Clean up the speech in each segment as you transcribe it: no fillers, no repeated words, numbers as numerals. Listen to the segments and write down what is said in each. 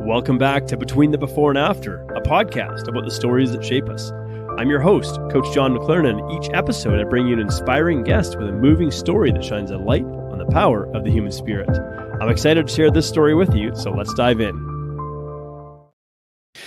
Welcome back to Between the Before and After, a podcast about the stories that shape us. I'm your host, Coach John McLaren, and each episode I bring you an inspiring guest with a moving story that shines a light on the power of the human spirit. I'm excited to share this story with you, so let's dive in.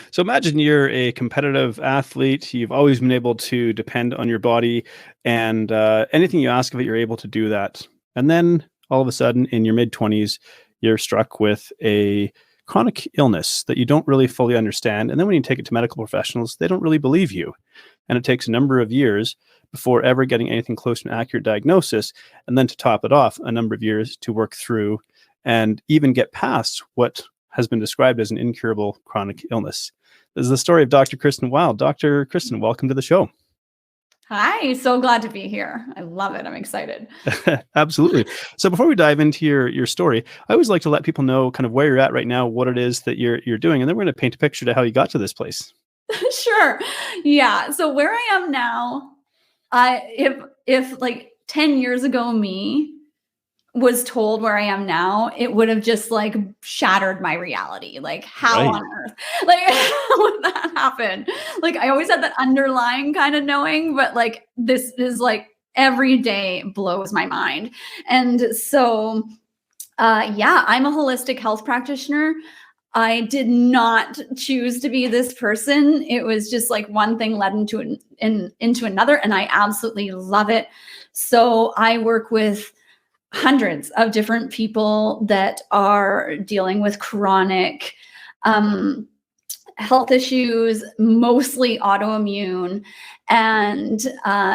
So imagine you're a competitive athlete. You've always been able to depend on your body, and anything you ask of it, you're able to do that. And then all of a sudden, in your mid-20s, you're struck with a chronic illness that you don't really fully understand. And then when you take it to medical professionals, they don't really believe you. And it takes a number of years before ever getting anything close to an accurate diagnosis. And then to top it off, a number of years to work through and even get past what has been described as an incurable chronic illness. This is the story of Dr. Kristin Wild. Dr. Kristin, welcome to the show. Hi, so glad to be here. I love it. I'm excited. Absolutely. So before we dive into your story, I always like to let people know kind of where you're at right now, what it is that you're doing, and then we're going to paint a picture to how you got to this place. Sure. Yeah. So where I am now, if like 10 years ago me was told where I am now, it would have just like shattered my reality. Like how on earth, like how would that happen? Like I always had that underlying kind of knowing, but like this is like every day blows my mind. And so, yeah, I'm a holistic health practitioner. I did not choose to be this person. It was just like one thing led into another, and I absolutely love it. So I work with hundreds of different people that are dealing with chronic health issues, mostly autoimmune, and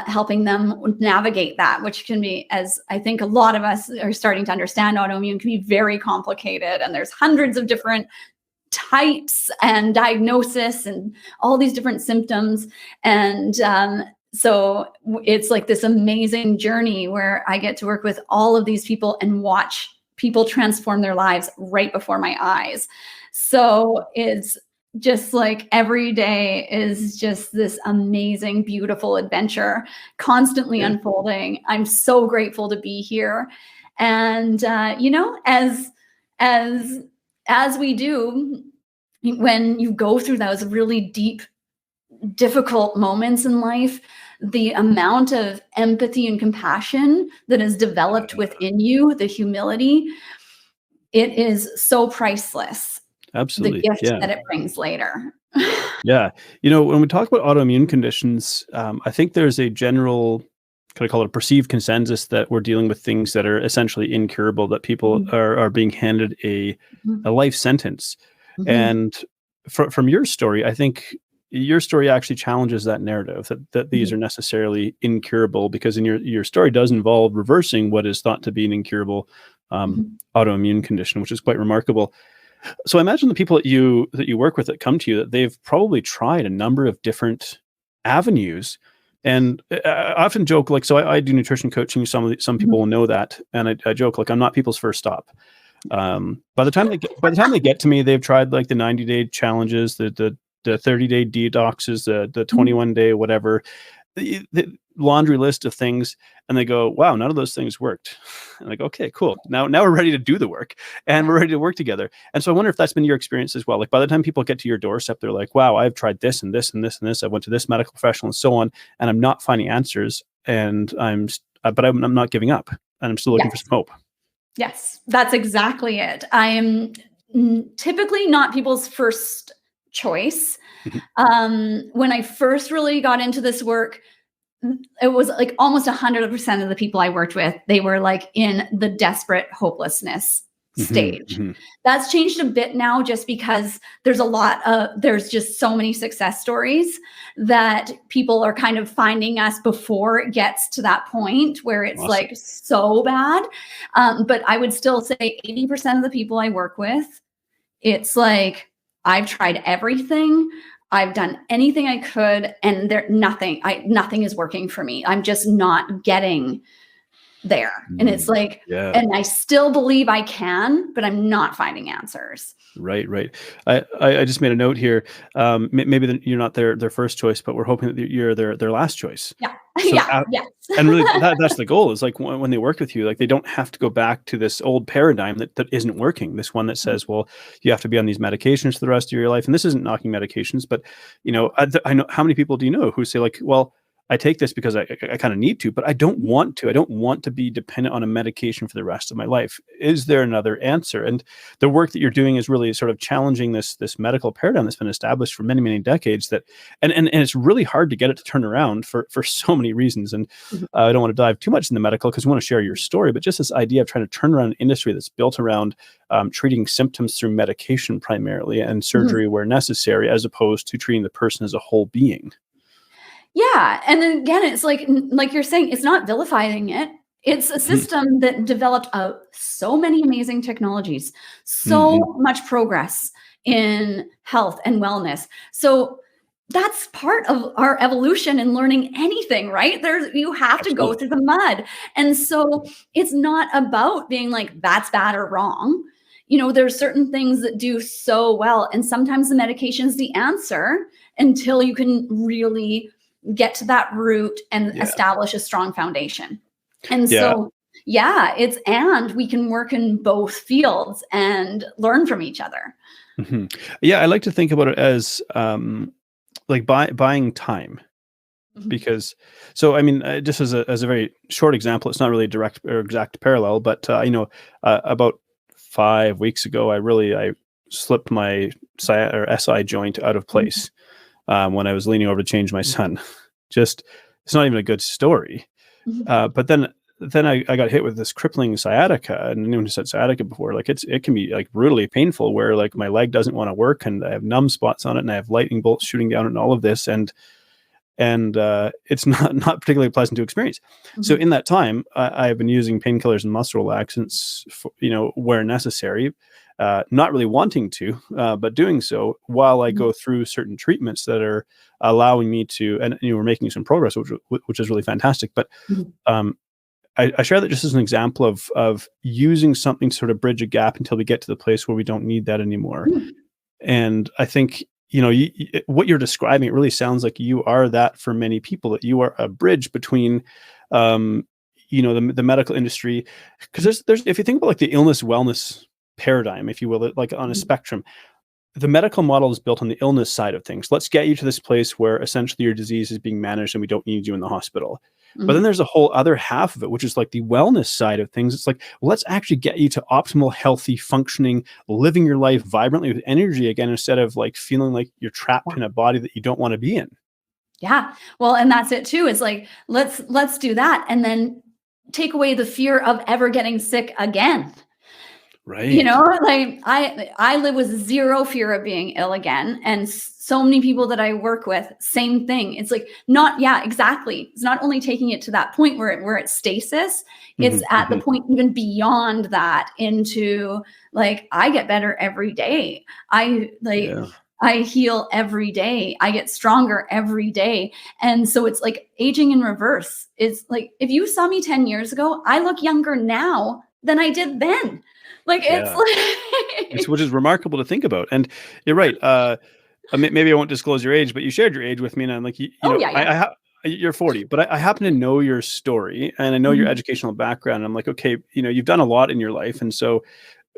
helping them navigate that, which can be, as I think a lot of us are starting to understand, autoimmune can be very complicated. And there's hundreds of different types and diagnosis and all these different symptoms. And so it's like this amazing journey where I get to work with all of these people and watch people transform their lives right before my eyes. So it's just like every day is just this amazing, beautiful adventure constantly unfolding. I'm so grateful to be here. And, as we do, when you go through those really deep, difficult moments in life, the amount of empathy and compassion that is developed within you, the humility, it is so priceless. Absolutely. The gift that it brings later. Yeah. You know, when we talk about autoimmune conditions, I think there's a general, can I call it a perceived consensus that we're dealing with things that are essentially incurable, that people are being handed a life sentence. And from your story, I think your story actually challenges that narrative that these are necessarily incurable, because in your story does involve reversing what is thought to be an incurable autoimmune condition, which is quite remarkable. So I imagine the people that you work with that come to you, that they've probably tried a number of different avenues. And I often joke, like, so I do nutrition coaching. Some people will know that, and I joke, like, I'm not people's first stop. By the time they get to me, they've tried like the 90-day challenges, the 30-day detoxes, the 21-day whatever, the laundry list of things, and they go, wow, none of those things worked. And I go, okay, cool. Now we're ready to do the work, and we're ready to work together. And so I wonder if that's been your experience as well. Like by the time people get to your doorstep, they're like, wow, I've tried this and this and this and this. I went to this medical professional and so on, and I'm not finding answers. And I'm not giving up, and I'm still looking for some hope. Yes, that's exactly it. I am typically not people's first choice. When I first really got into this work, it was like almost 100% of the people I worked with, they were like in the desperate hopelessness stage. That's changed a bit now, just because there's just so many success stories that people are kind of finding us before it gets to that point where it's like so bad. But I would still say 80% of the people I work with, it's like, I've tried everything. I've done anything I could, and nothing is working for me. I'm just not getting there. And it's like, Yeah. and I still believe I can, but I'm not finding answers. Right, right. I just made a note here. Maybe you're not their first choice, but we're hoping that you're their last choice. Yeah. So Yeah. Yes. and really that's the goal, is like when they work with you, like they don't have to go back to this old paradigm that isn't working. This one that says, well, you have to be on these medications for the rest of your life. And this isn't knocking medications, but I know, how many people do you know who say like, well, I take this because I kind of need to, but I don't want to. I don't want to be dependent on a medication for the rest of my life. Is there another answer? And the work that you're doing is really sort of challenging this medical paradigm that's been established for many, many decades. That and it's really hard to get it to turn around for so many reasons. And I don't want to dive too much in the medical because we want to share your story, but just this idea of trying to turn around an industry that's built around treating symptoms through medication primarily and surgery where necessary, as opposed to treating the person as a whole being. Yeah. And then again, it's like you're saying, it's not vilifying it. It's a system that developed so many amazing technologies, so much progress in health and wellness. So that's part of our evolution in learning anything, right? You have to go through the mud. And so it's not about being like, that's bad or wrong. There's certain things that do so well. And sometimes the medication is the answer until you can really get to that root and establish a strong foundation. And so, and we can work in both fields and learn from each other. Yeah. I like to think about it as like buying time, because, so, I mean, just as a very short example, it's not really a direct or exact parallel, but about 5 weeks ago, I slipped my SI joint out of place. When I was leaning over to change my son. Just, it's not even a good story. But then I got hit with this crippling sciatica, and anyone who said sciatica before, like it can be like brutally painful, where like my leg doesn't want to work, and I have numb spots on it, and I have lightning bolts shooting down, and all of this, and it's not particularly pleasant to experience. So in that time, I've been using painkillers and muscle relaxants, where necessary. Not really wanting to, but doing so while I go through certain treatments that are allowing me to, and we're making some progress, which is really fantastic. But I share that just as an example of using something to sort of bridge a gap until we get to the place where we don't need that anymore. And I think, what you're describing, it really sounds like you are that for many people, that you are a bridge between, the medical industry. Because there's, if you think about like the illness wellness paradigm, if you will, like on a spectrum, the medical model is built on the illness side of things. Let's get you to this place where essentially your disease is being managed and we don't need you in the hospital. But then there's a whole other half of it, which is like the wellness side of things. It's like, well, let's actually get you to optimal, healthy, functioning, living your life vibrantly with energy again, instead of like feeling like you're trapped in a body that you don't want to be in. Yeah. Well, and that's it too. It's like, let's do that. And then take away the fear of ever getting sick again. Right. Like I live with zero fear of being ill again. And so many people that I work with, same thing. It's like, exactly. It's not only taking it to that point where it's stasis, it's at the point even beyond that, into like, I get better every day. I heal every day. I get stronger every day. And so it's like aging in reverse. It's like, if you saw me 10 years ago, I look younger now than I did then. Like, it's like, which is remarkable to think about. And you're right. Maybe I won't disclose your age, but you shared your age with me, and I'm like, you're 40, but I happen to know your story, and I know your educational background. And I'm like, okay, you've done a lot in your life. And so,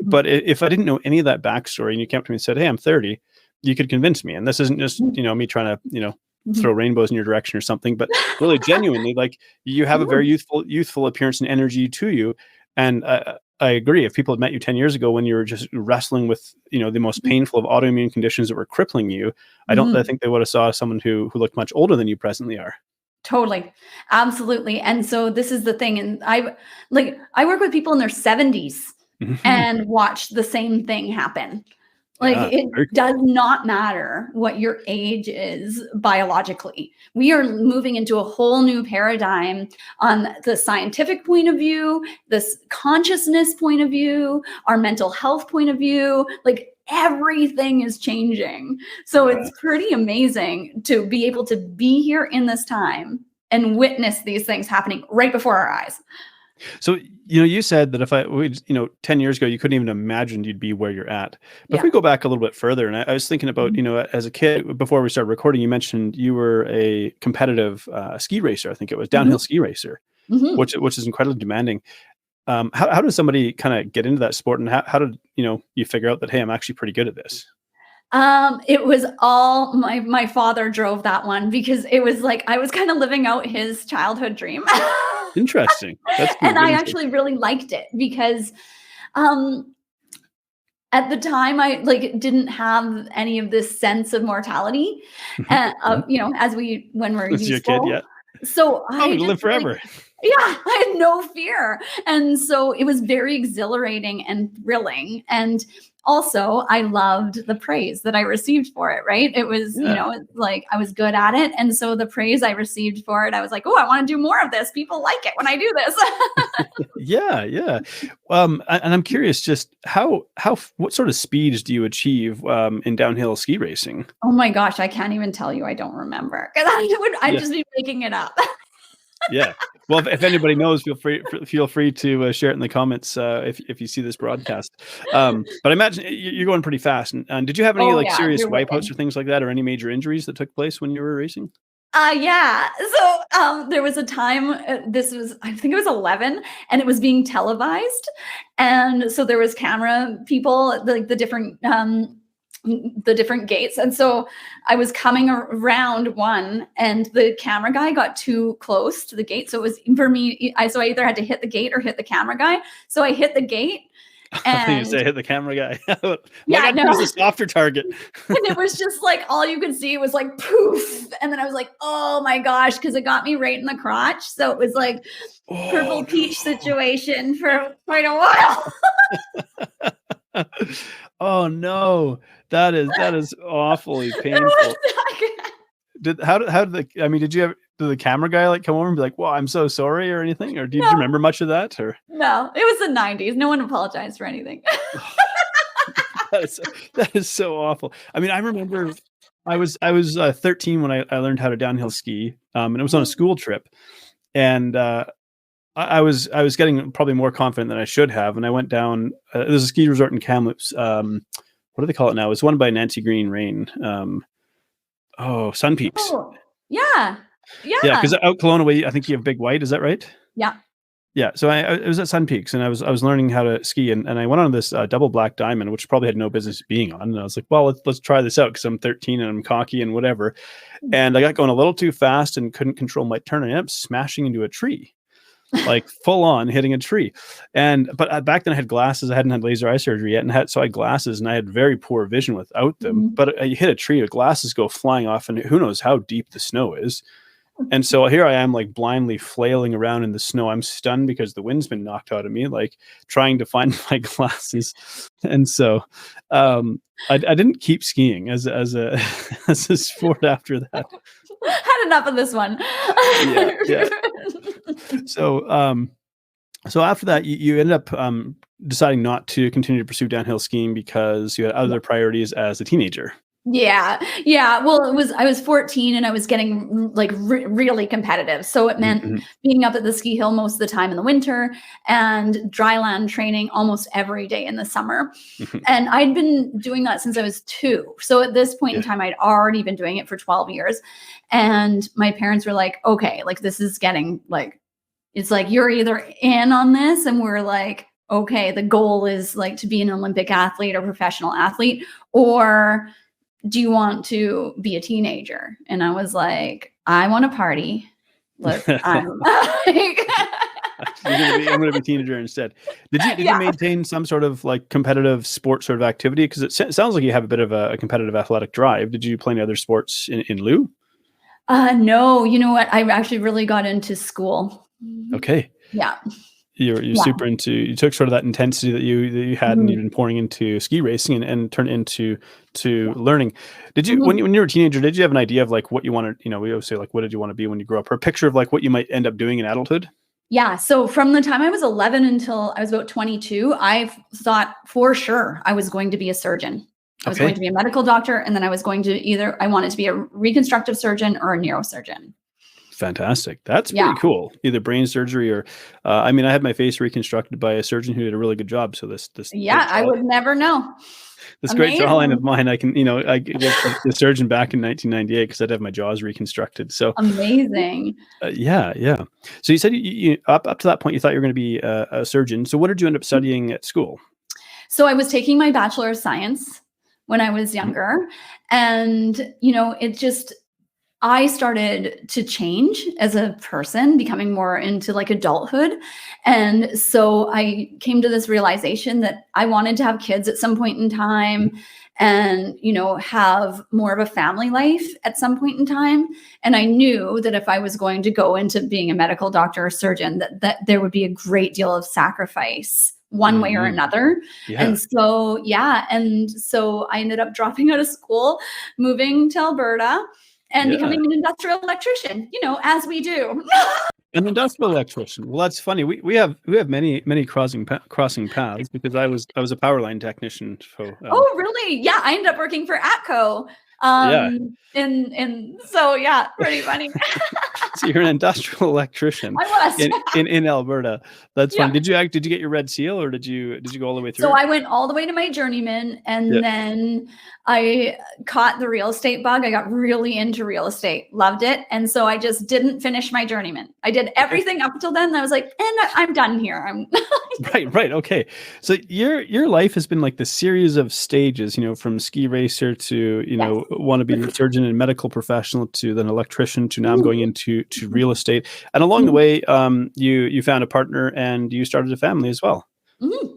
but if I didn't know any of that backstory and you came up to me and said, hey, I'm 30, you could convince me. And this isn't just, me trying to, throw rainbows in your direction or something, but really genuinely, like, you have a very youthful appearance and energy to you. And I agree. If people had met you 10 years ago when you were just wrestling with, the most painful of autoimmune conditions that were crippling you, I think they would have saw someone who looked much older than you presently are. Totally. Absolutely. And so this is the thing. And I work with people in their 70s and watch the same thing happen. Like, it does not matter what your age is biologically. We are moving into a whole new paradigm on the scientific point of view, this consciousness point of view, our mental health point of view. Like, everything is changing. So it's pretty amazing to be able to be here in this time and witness these things happening right before our eyes. So, you said that 10 years ago, you couldn't even imagine you'd be where you're at. But if Yeah. we go back a little bit further, and I was thinking about, as a kid, before we started recording, you mentioned you were a competitive ski racer. I think it was downhill ski racer, Mhm. which is incredibly demanding. How does somebody kind of get into that sport, and how did you figure out that, hey, I'm actually pretty good at this? It was all my father drove that one because it was like I was kind of living out his childhood dream. Interesting. That's And good I insight. actually really liked it because um at the time I like didn't have any of this sense of mortality Mhm, mhm. as when we're As your kid, youthful. yeah. So I'm I gonna just live like forever. yeah, I had no fear. And so it was very exhilarating and thrilling. And also, I loved the praise that I received for it, right? It was, Yeah. like I was good at it. And so the praise I received for it, I was like, oh, I want to do more of this. People like it when I do this. Yeah, yeah. And I'm curious, just what sort of speeds do you achieve in downhill ski racing? Oh my gosh, I can't even tell you. I don't remember because I'd Yeah, just be making it up. yeah. Well, if anybody knows, feel free to share it in the comments if you see this broadcast. But I imagine you're going pretty fast. And did you have any Oh like yeah, serious you're wipeouts wicked. or things like that, or any major injuries that took place when you were racing? Yeah. So there was a time. This was, I think, it was 11, and it was being televised, and so there was camera people, like the different gates, and so I was coming around one, and the camera guy got too close to the gate, so it was for me. I either had to hit the gate or hit the camera guy. So I hit the gate, I think you and say hit the camera guy. Well, I yeah, got to no. choose a softer target. And it was just like all you could see was like poof. And then I was like, oh my gosh, because it got me right in the crotch. So it was like Oh purple peach situation for quite a while. Oh no, that is awfully It was painful. How did did you ever did the camera guy like come over and be like, "Well, I'm so sorry" or anything? Or did you no, remember much of that? Or no, it was the 90s. No one apologized for anything. that is that is so awful. I remember I was 13 when I learned how to downhill ski, and it was on a school trip, and I was getting probably more confident than I should have, and I went down. There's a ski resort in Kamloops. What do they call it now? It's one by Nancy Green Rain. Sun Peaks. Oh, yeah. Yeah, Yeah. because out Kelowna way, I think you have Big White. Is that right? Yeah. Yeah. So I was at Sun Peaks, and I was learning how to ski, and I went on this double black diamond, which probably had no business being on. And I was like, well, let's try this out because I'm 13 and I'm cocky and whatever. And I got going a little too fast and couldn't control my turn. I ended up smashing into a tree, like full on hitting a tree. But back then I had glasses. I hadn't had laser eye surgery yet, so I had glasses, and I had very poor vision without them. Mhm. But you hit a tree, the glasses go flying off, and who knows how deep the snow is. And so here I am, like blindly flailing around in the snow. I'm stunned because the wind's been knocked out of me, like trying to find my glasses. And so I didn't keep skiing as a as a sport after that. Had enough of this one. Yeah, yeah. So so after that, you ended up deciding not to continue to pursue downhill skiing because you had other priorities as a teenager. Yeah. Yeah. Well, I was 14 and I was getting like really competitive. So it Mhm, meant mhm, being up at the ski hill most of the time in the winter and dryland training almost every day in the summer. mhm. And I'd been doing that since I was 2. So at this point in Yeah. time, I'd already been doing it for 12 years. And my parents were like, okay, like this is getting like, it's like you're either in on this, and we're like, okay, the goal is like to be an Olympic athlete or professional athlete, or do you want to be a teenager? And I was like, I want to party. I'm like, I'm gonna be teenager instead. Did you yeah. maintain some sort of like competitive sport sort of activity? Because sounds like you have a bit of a competitive athletic drive. Did you play any other sports in lieu? No, you know what? I actually really got into school. Okay. Yeah. You're Yeah. super into, you took sort of that intensity that you had and Mhm. you've been pouring into ski racing and turned into Yeah. learning. Did you Mhm. when you were a teenager, did you have an idea of like what you wanted, we always say like what did you want to be when you grow up, or a picture of like what you might end up doing in adulthood? Yeah. So from the time I was 11 until I was about 22, I thought for sure I was going to be a surgeon. I was going Okay. to be a medical doctor, and then I was going to I wanted to be a reconstructive surgeon or a neurosurgeon. Fantastic. That's Yeah. pretty cool. Either brain surgery or, I mean, I had my face reconstructed by a surgeon who did a really good job. So this Yeah, I would never know. great jawline of Amazing. mine, I can, I went to the surgeon back in 1998 because I'd have my jaws reconstructed. So Amazing. yeah, yeah. So you said you up to that point you thought you were going to be a surgeon. So what did you end up studying at school? So I was taking my Bachelor of Science when I was Mhm. younger, and, I started to change as a person, becoming more into like adulthood. And so I came to this realization that I wanted to have kids at some point in time and, have more of a family life at some point in time. And I knew that if I was going to go into being a medical doctor or surgeon, that there would be a great deal of sacrifice one way or Mhm. another. Yeah. And so, yeah. And so I ended up dropping out of school, moving to Alberta, and Yeah. becoming an industrial electrician, as we do. An industrial electrician. Well, that's funny. We have many crossing paths because I was a power line technician. So Oh, really? Yeah, I ended up working for ATCO. yeah. And so yeah, pretty funny. So you're an industrial electrician I was. in Alberta. That's Yeah. funny. Did you get your red seal or did you go all the way through? So I went all the way to my journeyman, and Yeah. then I caught the real estate bug. I got really into real estate, loved it. And so I just didn't finish my journeyman. I did everything up until then. And I was like, and I'm done here. I'm Right. Okay. So your life has been like the series of stages, from ski racer to, Yes. want to be a surgeon and medical professional to then electrician to now I'm going into real estate. And along the way, you found a partner and you started a family as well. Mhm.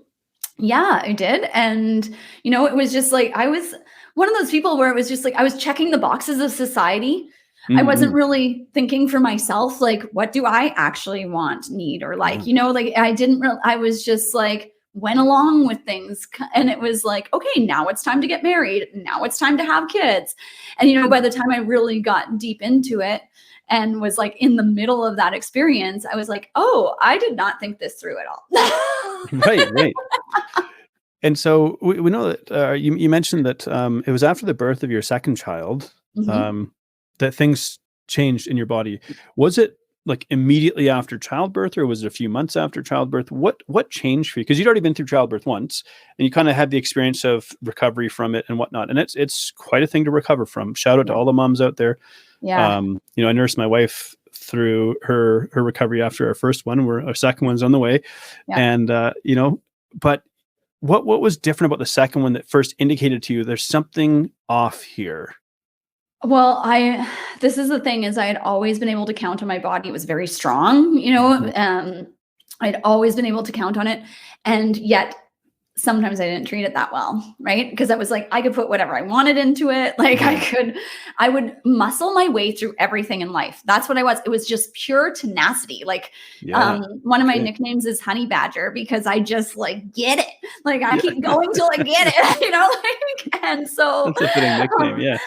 Yeah, I did. And, it was just like, I was one of those people where it was just like, I was checking the boxes of society. I wasn't Mhm. really thinking for myself, like, what do I actually want, need, or like, Yeah. like I didn't really, I was just like, went along with things. And it was like, okay, now it's time to get married. Now it's time to have kids. And, by the time I really got deep into it and was like in the middle of that experience, I was like, oh, I did not think this through at all. Right. And so we know that you mentioned that it was after the birth of your second child Mhm. um, that things changed in your body. Was it like immediately after childbirth, or was it a few months after childbirth? What changed for you? Because you'd already been through childbirth once, and you kind of had the experience of recovery from it and whatnot. And it's quite a thing to recover from. Shout out to Yeah. all the moms out there. Yeah. I nursed my wife through her recovery after our first one. Our second one's on the way, Yeah. and but what was different about the second one that first indicated to you there's something off here? Well, this is the thing is I had always been able to count on my body. It was very strong, Mhm. I'd always been able to count on it. And yet sometimes I didn't treat it that well, right? Because I was like, I could put whatever I wanted into it. Like I would muscle my way through everything in life. That's what I was. It was just pure tenacity. Like, Yeah. one of my Okay. nicknames is Honey Badger because I just like get it. Like I Yeah. keep going till I get it, and so, That's a fitting nickname. um, Yeah.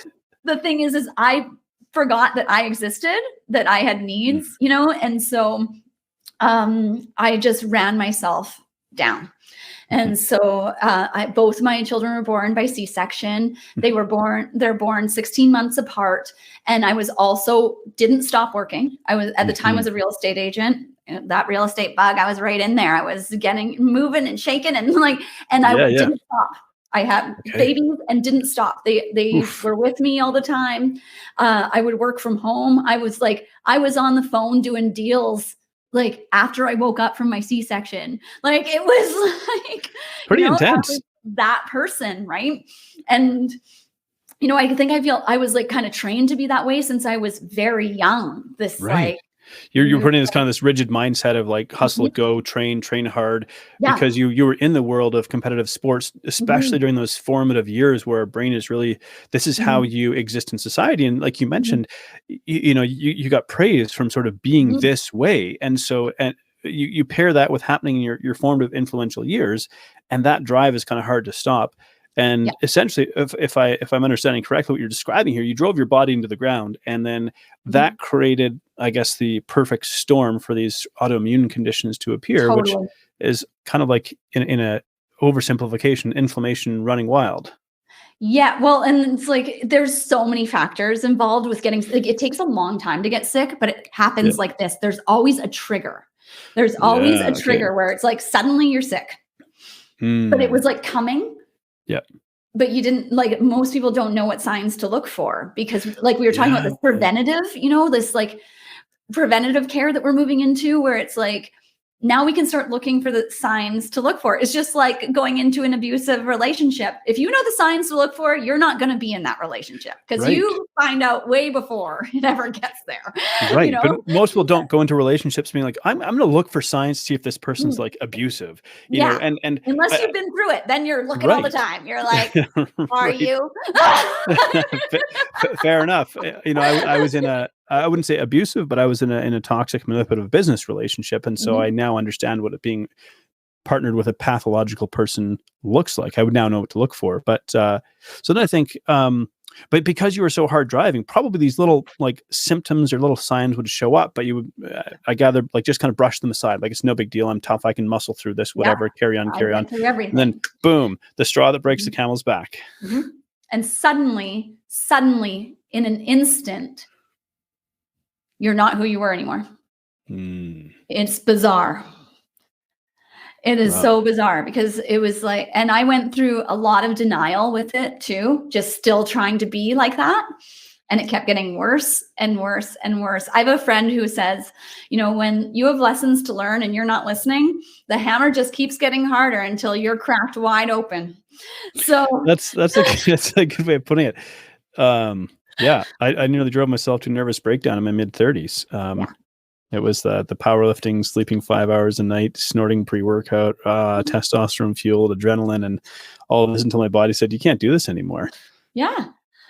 the thing is I forgot that I existed, that I had Mm. needs, and so I just ran myself down. Mhm. And so both my children were born by C-section. They're born 16 months apart. And I was also didn't stop working. I was at the time was Mhm. a real estate agent. That real estate bug, I was right in there. I was getting moving and shaking and I Yeah. didn't stop. I had Okay. babies and didn't stop. They Oof. were with me all the time. I would work from home. I was on the phone doing deals like after I woke up from my C-section. Like it was like, Pretty I intense. was that person, right? And I feel I was like kind of trained to be that way since I was very young. This Right. like You're putting this kind of this rigid mindset of like hustle, Mhm. go, train hard, Yeah. because you were in the world of competitive sports, especially Mhm. during those formative years where our brain is really this is how Mhm. you exist in society. And like you Mhm. mentioned, you got praise from sort of being Mhm. this way. And you pair that with happening in your formative influential years, and that drive is kind of hard to stop. Yeah. And essentially, if I'm understanding correctly what you're describing here, you drove your body into the ground, and then Mhm. that created, I guess, the perfect storm for these autoimmune conditions to appear, which Totally. is kind of like in a oversimplification, inflammation running wild. Yeah, well, and it's like there's so many factors involved with getting like it takes a long time to get sick, but it Yeah. happens like this. There's always a trigger. There's always a Yeah. Okay. trigger where it's like suddenly you're sick, but it was like coming, Yeah. but you didn't like most people don't know what signs to look for because like we were talking about Yeah. this preventative, this like preventative care that we're moving into where it's like now we can start looking for the signs to look for. It's just like going into an abusive relationship. If you know the signs to look for, you're not going to be in that relationship because Right. you find out way before it ever gets there. Right. But most people don't go into relationships being like, I'm going to look for signs to see if this person's Mm. like abusive, Yeah. and Unless you've been through it, then you're looking all the right. time. You're like, are Right. you? Fair enough. I was in I wouldn't say abusive, but I was in a toxic manipulative business relationship. And so Mhm. I now understand what it being partnered with a pathological person looks like. I would now know what to look for. But so then I think, but because you were so hard driving, probably these little like symptoms or little signs would show up, but you would, I gather, like just kind of brush them aside. Like it's no big deal. I'm tough. I can muscle through this, Yeah. whatever, carry on. I went through everything. And then boom, the straw that breaks the camel's back. Mhm. And suddenly, in an instant, you're not who you were anymore. It's bizarre. It is Wow. so bizarre because it was like, and I went through a lot of denial with it too, just still trying to be like that. And it kept getting worse and worse and worse. I have a friend who says, when you have lessons to learn and you're not listening, the hammer just keeps getting harder until you're cracked wide open. So that's a good way of putting it. Yeah, I nearly drove myself to a nervous breakdown in my mid-30s. It was the powerlifting, sleeping 5 hours a night, snorting pre-workout, testosterone fueled, adrenaline, and all of this until my body said, "You can't do this anymore." yeah.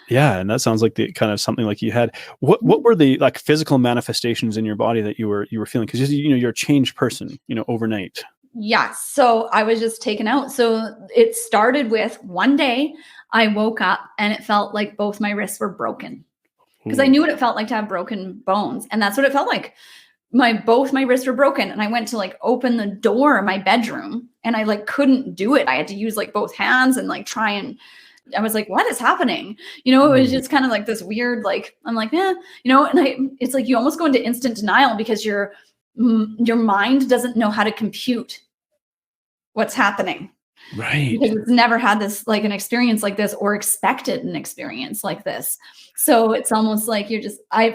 Yeah, and that sounds like the kind of something like you had. What were the like physical manifestations in your body that you were feeling? Because you're a changed person, overnight. Yeah. So I was just taken out. So it started with one day I woke up and it felt like both my wrists were broken because I Ooh. knew what it felt like to have broken bones. And that's what it felt like. Both my wrists were broken. And I went to like open the door of my bedroom and I like couldn't do it. I had to use like both hands and like try and I was like, what is happening? It was just kind of like this weird, like, I'm like, it's like you almost go into instant denial because your mind doesn't know how to compute what's happening. Right. Because it's never had this like an experience like this or expected an experience like this. So it's almost like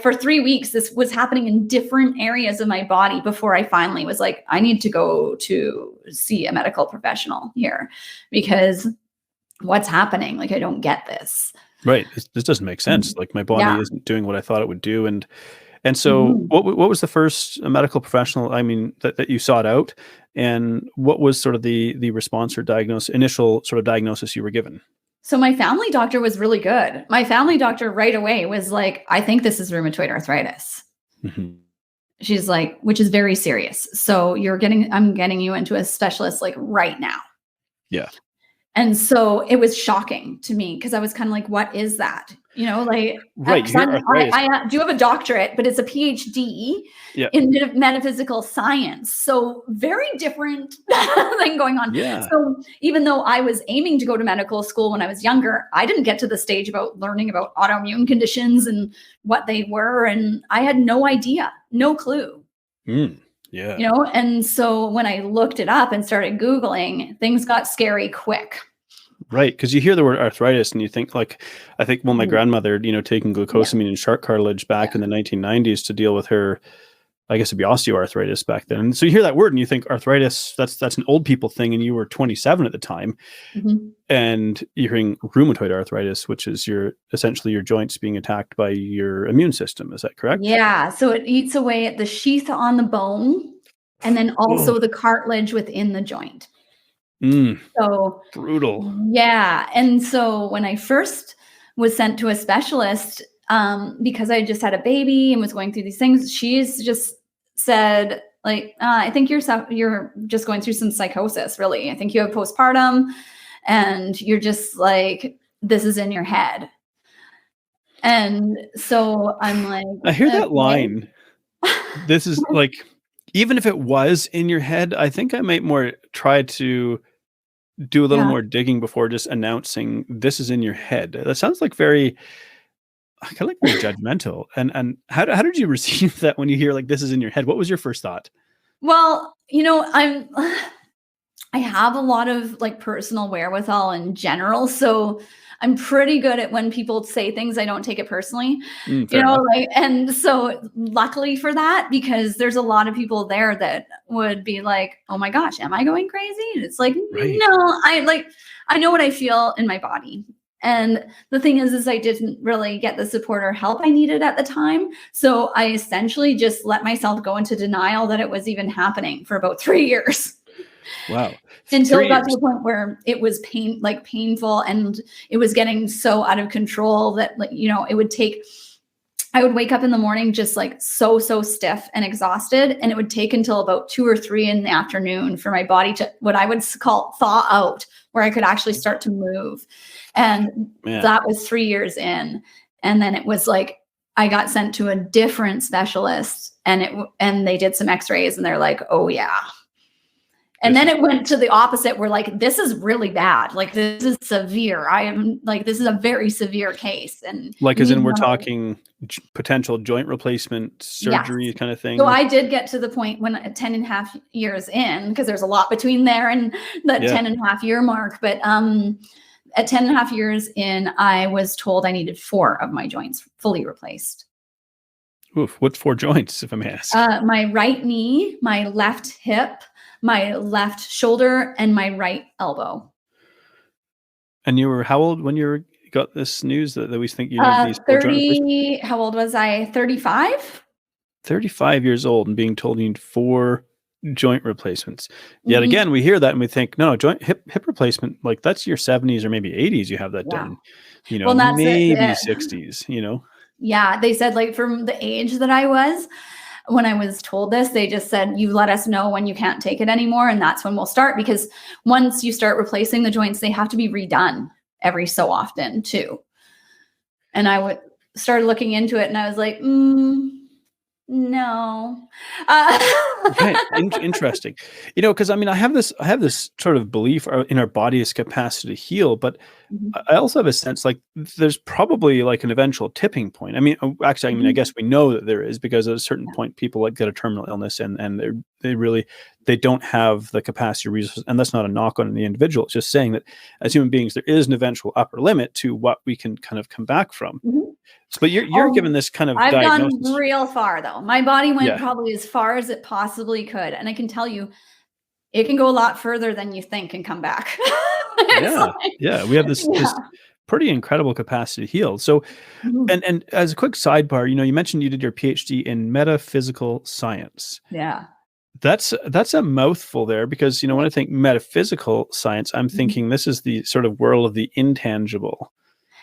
for 3 weeks, this was happening in different areas of my body before I finally was like, I need to go to see a medical professional here because what's happening? Like, I don't get this. Right. This doesn't make sense. Like my body isn't doing what I thought it would do. And so what was the first medical professional, that you sought out, and what was sort of the response or initial sort of diagnosis you were given? So my family doctor was really good. My family doctor right away was like, I think this is rheumatoid arthritis. Mm-hmm. She's like, which is very serious. So I'm getting you into a specialist like right now. Yeah. And so it was shocking to me because I was kind of like, what is that? Like, right. I do have a doctorate, but it's a PhD in metaphysical science. So very different thing going on. Yeah. So even though I was aiming to go to medical school when I was younger, I didn't get to the stage about learning about autoimmune conditions and what they were. And I had no idea, no clue. Yeah. And so when I looked it up and started Googling, things got scary quick. Right. Because you hear the word arthritis and you think like, I think, well, my grandmother, taking glucosamine and shark cartilage back in the 1990s to deal with her, I guess it'd be osteoarthritis back then. And so you hear that word and you think arthritis, that's an old people thing. And you were 27 at the time. Mm-hmm. And you're hearing rheumatoid arthritis, which is essentially your joints being attacked by your immune system. Is that correct? Yeah. So it eats away at the sheath on the bone and then also the cartilage within the joint. So brutal. Yeah. And so when I first was sent to a specialist, because I just had a baby and was going through these things, she's just said, like, I think you're just going through some psychosis, really. I think you have postpartum and you're just like, this is in your head. And so I'm like, I hear that line. This is like, even if it was in your head, I think I might more try to do a little Yeah. more digging before just announcing this is in your head. That sounds like very kind of like very judgmental. And how did you receive that when you hear like this is in your head? What was your first thought? Well, I have a lot of like personal wherewithal in general. So I'm pretty good at when people say things, I don't take it personally, Fair enough. like, and so luckily for that, because there's a lot of people there that would be like, oh my gosh, am I going crazy? And it's like, Right. no, I know what I feel in my body. And the thing is I didn't really get the support or help I needed at the time. So I essentially just let myself go into denial that it was even happening for about 3 years. Wow. Until it 3 got to years. the point where it was painful, and it was getting so out of control that like, I would wake up in the morning just like so stiff and exhausted. And it would take until about 2 or 3 in the afternoon for my body to, what I would call, thaw out, where I could actually start to move. And Man. that was 3 years in. And then it was like, I got sent to a different specialist, and they did some x-rays, and they're like, oh yeah. And then it went to the opposite. We're like, this is really bad. Like, this is severe. This is a very severe case. And Like, as in we're talking potential joint replacement surgery kind of thing. So I did get to the point when 10 and a half years in, because there's a lot between there and the 10 and a half year mark. But at 10 and a half years in, I was told I needed 4 of my joints fully replaced. Oof, what's 4 joints, if I may ask? My right knee, my left hip, my left shoulder, and my right elbow. And you were how old when you got this news that we think you need these 4 joint replacements? How old was I? 35? 35 years old and being told you need 4 joint replacements. Yet again, we hear that and we think, no, joint hip replacement, like that's your 70s or maybe 80s you have that done. Well, maybe 60s, Yeah, they said like from the age that I was, when I was told this, they just said, you let us know when you can't take it anymore. And that's when we'll start, because once you start replacing the joints, they have to be redone every so often too. And I started looking into it, and I was like, no. Right. Interesting. Because I mean, I have this sort of belief in our body's capacity to heal, but I also have a sense like there's probably like an eventual tipping point. I mean, actually, I guess we know that there is, because at a certain point, people like get a terminal illness and they don't have the capacity resources. And that's not a knock on the individual. It's just saying that as human beings, there is an eventual upper limit to what we can kind of come back from. But you're given this kind of diagnosis. I've gone real far though. My body went probably as far as it possibly could. And I can tell you, it can go a lot further than you think and come back. We have this pretty incredible capacity to heal. So, and as a quick sidebar, you mentioned you did your PhD in metaphysical science. Yeah. That's a mouthful there, because, when I think metaphysical science, I'm thinking this is the sort of world of the intangible.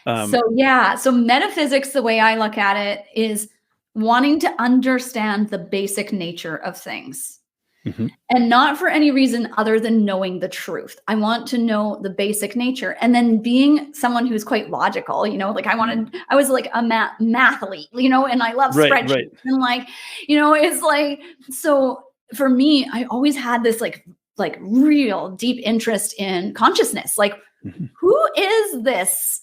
So metaphysics, the way I look at it, is wanting to understand the basic nature of things. And not for any reason other than knowing the truth. I want to know the basic nature. And then being someone who's quite logical, like I was like a mathlete, and I love spreadsheets. Right. And like, it's like, so for me, I always had this like real deep interest in consciousness. Like, who is this?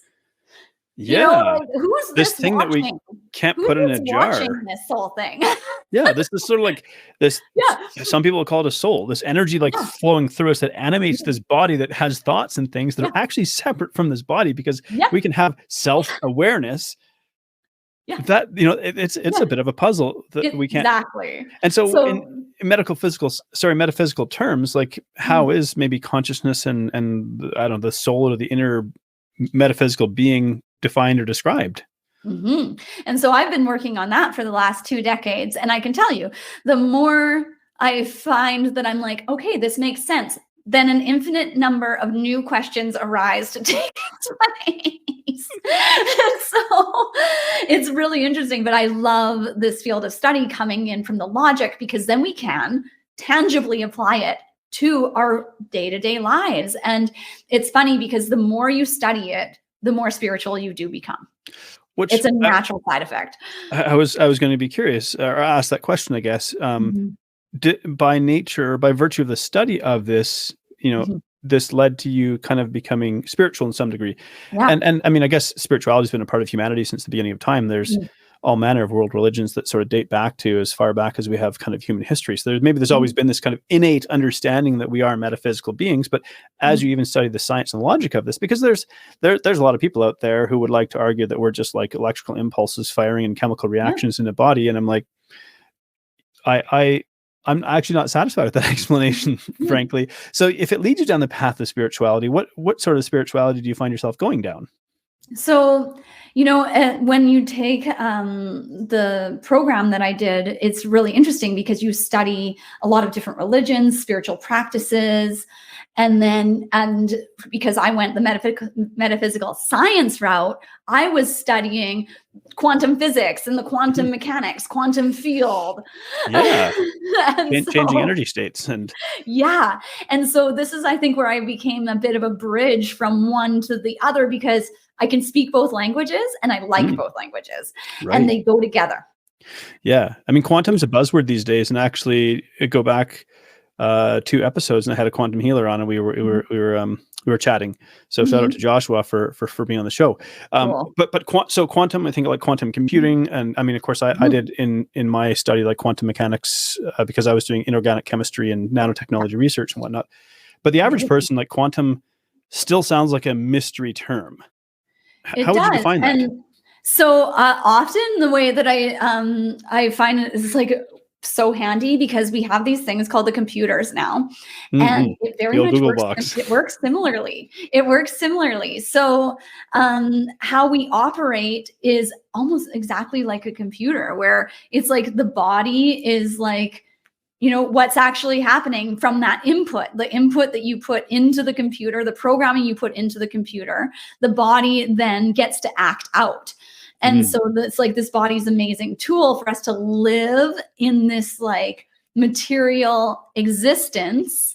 Who's this thing watching? That we can't put in a jar? This whole thing. This is sort of like this. Some people call it a soul. This energy like flowing through us that animates this body that has thoughts and things that are actually separate from this body, because we can have self-awareness. That it's a bit of a puzzle that we can't exactly. And so in metaphysical terms, like how is maybe consciousness and I don't know, the soul or the inner metaphysical being defined or described? And so I've been working on that for the last 2 decades. And I can tell you, the more I find that I'm like, okay, this makes sense, then an infinite number of new questions arise to take its place. So it's really interesting, but I love this field of study coming in from the logic, because then we can tangibly apply it to our day-to-day lives. And it's funny, because the more you study it, the more spiritual you do become. It's a natural side effect. I was going to be curious, or ask that question, I guess. By nature, by virtue of the study of this, this led to you kind of becoming spiritual in some degree. Yeah. And I mean, I guess spirituality has been a part of humanity since the beginning of time. There's all manner of world religions that sort of date back to as far back as we have kind of human history. So there's always been this kind of innate understanding that we are metaphysical beings. But as you even study the science and logic of this, because there's a lot of people out there who would like to argue that we're just like electrical impulses firing and chemical reactions in the body. And I'm like, I'm actually not satisfied with that explanation, frankly. So if it leads you down the path of spirituality, what sort of spirituality do you find yourself going down? So, when you take the program that I did, it's really interesting because you study a lot of different religions, spiritual practices, and because I went the metaphysical science route, I was studying quantum physics and the quantum mechanics, quantum field. Yeah. Changing energy states. Yeah. And so this is, I think, where I became a bit of a bridge from one to the other, because I can speak both languages and I like both languages, and they go together. Yeah. I mean, quantum's a buzzword these days, and actually go back 2 episodes, and I had a quantum healer on, and we were chatting. So shout out to Joshua for being on the show. Cool. So quantum, I think, like quantum computing, and I mean, of course, I did in my study like quantum mechanics because I was doing inorganic chemistry and nanotechnology research and whatnot. But the average person, like, quantum still sounds like a mystery term. How would you define that? And so often the way that I find it is like so handy, because we have these things called the computers now, and it very much works similarly. It works similarly. So how we operate is almost exactly like a computer, where it's like the body is like, what's actually happening from that input, the input that you put into the computer, the programming you put into the computer, the body then gets to act out. And so it's like this body's amazing tool for us to live in this like material existence.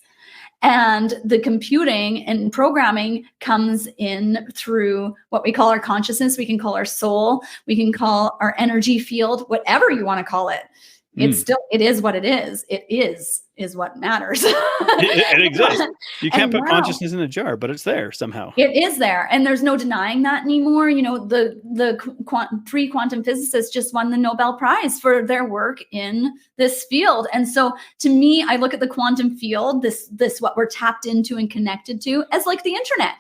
And the computing and programming comes in through what we call our consciousness. We can call our soul. We can call our energy field, whatever you want to call it. It is what it is. It is what matters. It exists. You can't put consciousness in a jar, but it's there somehow. It is there. And there's no denying that anymore. The three quantum physicists just won the Nobel Prize for their work in this field. And so to me, I look at the quantum field, this what we're tapped into and connected to, as like the internet,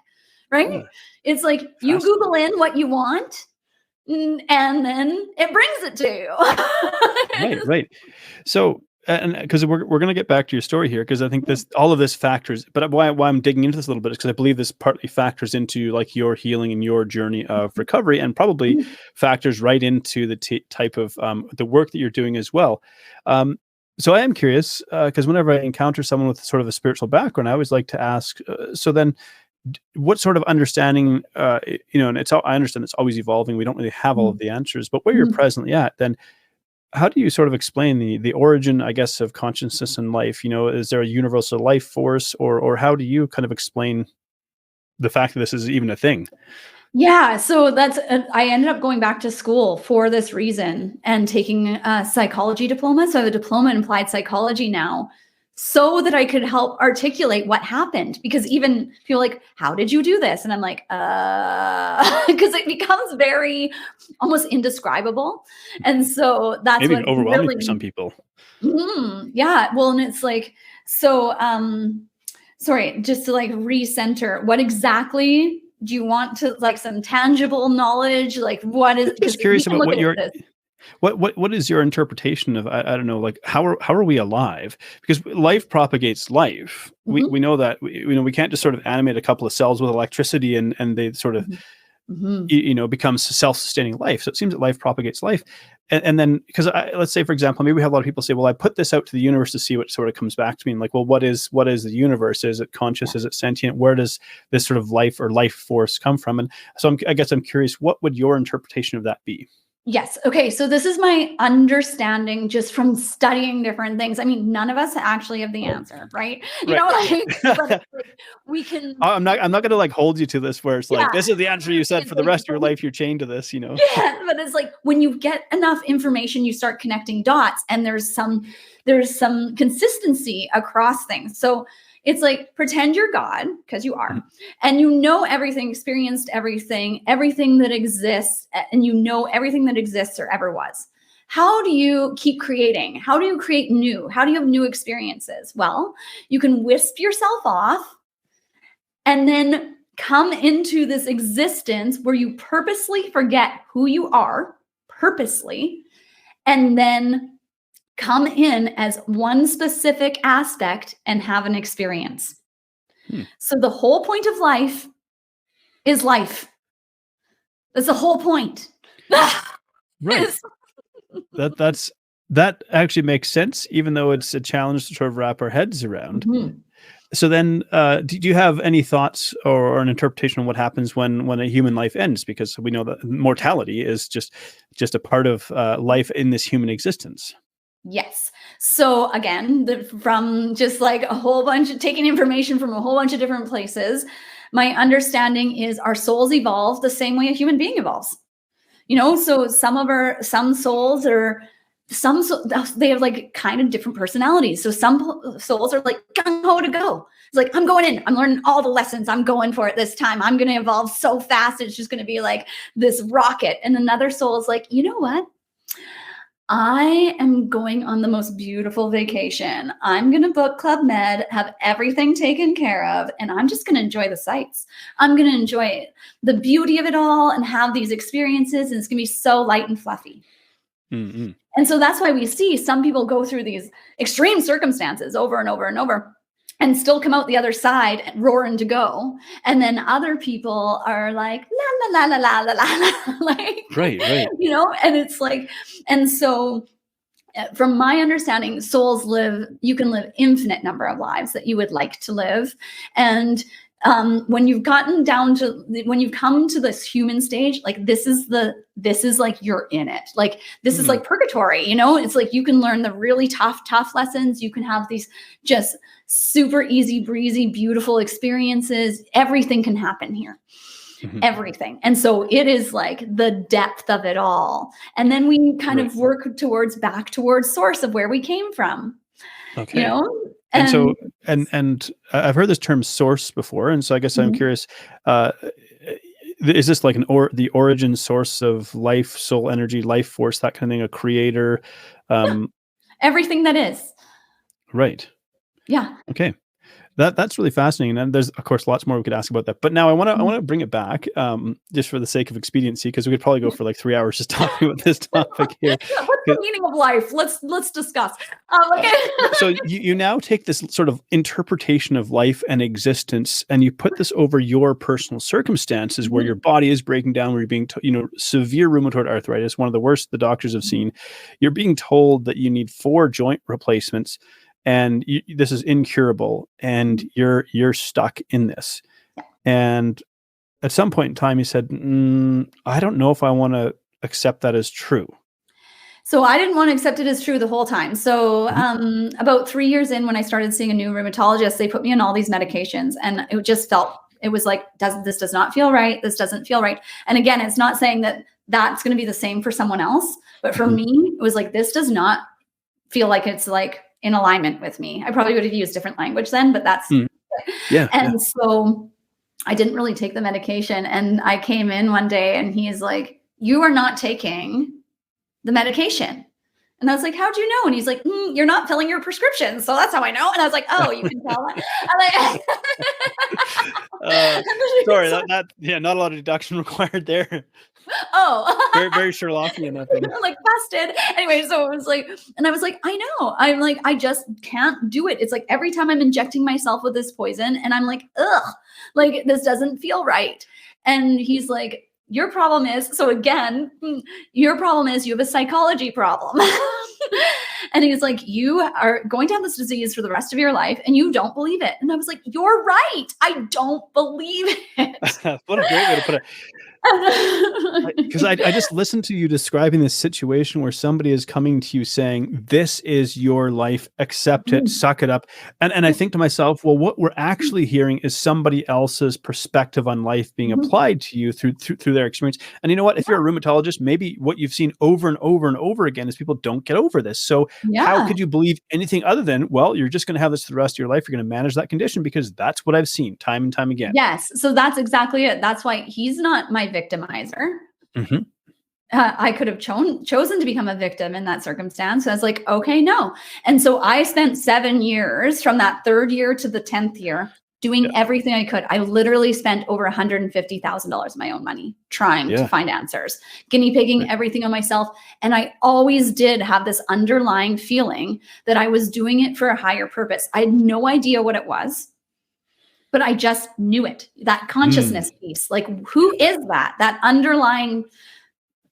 right? Yeah. It's like you Google in what you want, and then it brings it to you. Right. So, and because we're going to get back to your story here, because I think all of this factors, but why I'm digging into this a little bit is because I believe this partly factors into like your healing and your journey of recovery, and probably factors right into the type of the work that you're doing as well. So I am curious, because whenever I encounter someone with sort of a spiritual background, I always like to ask, so then what sort of understanding, and I understand it's always evolving. We don't really have all of the answers, but where you're presently at, then how do you sort of explain the origin, I guess, of consciousness and life? Is there a universal life force, or how do you kind of explain the fact that this is even a thing? Yeah, so I ended up going back to school for this reason and taking a psychology diploma. So I have a diploma in applied psychology now, so that I could help articulate what happened. Because even people are like, how did you do this? And I'm like, because it becomes very almost indescribable. And so that's maybe what overwhelming really, for some people. Yeah. Well, and it's like, so, sorry, just to like recenter, what exactly do you want to, like, some tangible knowledge? Like, what is, just curious about what is your interpretation of, I don't know, like how are we alive? Because life propagates life. We know that we can't just sort of animate a couple of cells with electricity and they sort of becomes self-sustaining life. So it seems that life propagates life. And then, because let's say, for example, maybe we have a lot of people say, well, I put this out to the universe to see what sort of comes back to me. And like, well, what is the universe? Is it conscious? Is it sentient? Where does this sort of life or life force come from? And so I guess I'm curious, what would your interpretation of that be? Yes. Okay. So this is my understanding just from studying different things. I mean, none of us actually have the answer, right? But we can. I'm not going to like hold you to this where it's like, this is the answer you said for the rest of your life. You're chained to this, Yeah, but it's like when you get enough information, you start connecting dots, and there's some consistency across things. So It's like, pretend you're God, because you are, and you know everything, experienced everything that exists, and you know everything that exists or ever was. How do you keep creating? How do you create new? How do you have new experiences? Well, you can wisp yourself off and then come into this existence where you purposely forget who you are, purposely, and then come in as one specific aspect and have an experience. So the whole point of life is life. That's the whole point. Right. That actually makes sense, even though it's a challenge to sort of wrap our heads around. So then, do you have any thoughts or an interpretation on what happens when a human life ends? Because we know that mortality is just a part of life in this human existence. Yes. So again, from just like a whole bunch of taking information from a whole bunch of different places, my understanding is our souls evolve the same way a human being evolves. So some souls they have like kind of different personalities. So some souls are like gung-ho to go. It's like, I'm going in, I'm learning all the lessons, I'm going for it this time. I'm going to evolve so fast. It's just going to be like this rocket. And another soul is like, you know what? I am going on the most beautiful vacation. I'm going to book Club Med, have everything taken care of, and I'm just going to enjoy the sights. I'm going to enjoy the beauty of it all and have these experiences. And it's going to be so light and fluffy. Mm-hmm. And so that's why we see some people go through these extreme circumstances over and over and over and still come out the other side roaring to go. And then other people are like, la, la, la, la, la, la, la, like, right. And it's like, and so from my understanding, you can live infinite number of lives that you would like to live. And when you've come to this human stage, like this is like, you're in it. Like, this is like purgatory, it's like, you can learn the really tough lessons. You can have these just super easy breezy, beautiful experiences. Everything can happen here. Everything. And so it is like the depth of it all. And then we kind of work back towards source of where we came from. Okay. And so, and I've heard this term source before. And so I guess I'm curious, is this like the origin source of life, soul energy, life force, that kind of thing, a creator? Everything that is. Right. Yeah. Okay. That's really fascinating. And there's, of course, lots more we could ask about that. But now I want to bring it back, just for the sake of expediency, because we could probably go for like 3 hours just talking about this topic here. What's the meaning of life? Let's discuss. Okay. So you now take this sort of interpretation of life and existence, and you put this over your personal circumstances, where your body is breaking down, where you're being, severe rheumatoid arthritis, one of the worst the doctors have seen. You're being told that you need 4 joint replacements. And this is incurable, and you're stuck in this. And at some point in time, you said, I don't know if I want to accept that as true. So I didn't want to accept it as true the whole time. So about 3 years in, when I started seeing a new rheumatologist, they put me on all these medications, and it was like, this does not feel right. This doesn't feel right. And again, it's not saying that that's going to be the same for someone else. But for me, it was like, this does not feel like it's like in alignment with me. I probably would have used different language then, but that's, so I didn't really take the medication. And I came in one day and he's like, you are not taking the medication. And I was like, how'd you know? And he's like, you're not filling your prescription. So that's how I know. And I was like, oh, you can tell. Sorry, not a lot of deduction required there. Oh, very, very Sherlockian. I'm like, busted. Anyway, so it was like, and I was like, I know. I'm like, I just can't do it. It's like every time I'm injecting myself with this poison, and I'm like, ugh, like this doesn't feel right. And he's like, your problem is, so again, your problem is you have a psychology problem. And he's like, you are going to have this disease for the rest of your life and you don't believe it. And I was like, you're right. I don't believe it. What a great way to put it. Because I just listened to you describing this situation where somebody is coming to you saying, this is your life, accept it, suck it up. And I think to myself, well, what we're actually hearing is somebody else's perspective on life being applied to you through their experience. And you know what? If you're a rheumatologist, maybe what you've seen over and over and over again is people don't get over this. So how could you believe anything other than, well, you're just going to have this for the rest of your life. You're going to manage that condition because that's what I've seen time and time again. Yes. So that's exactly it. That's why he's not my victimizer. I could have chosen to become a victim in that circumstance. So I was like, okay, no. And so I spent 7 years from that 3rd year to the 10th year doing everything I could. I literally spent over $150,000 of my own money trying to find answers, guinea pigging everything on myself. And I always did have this underlying feeling that I was doing it for a higher purpose. I had no idea what it was, but I just knew it. That consciousness piece, like who is that underlying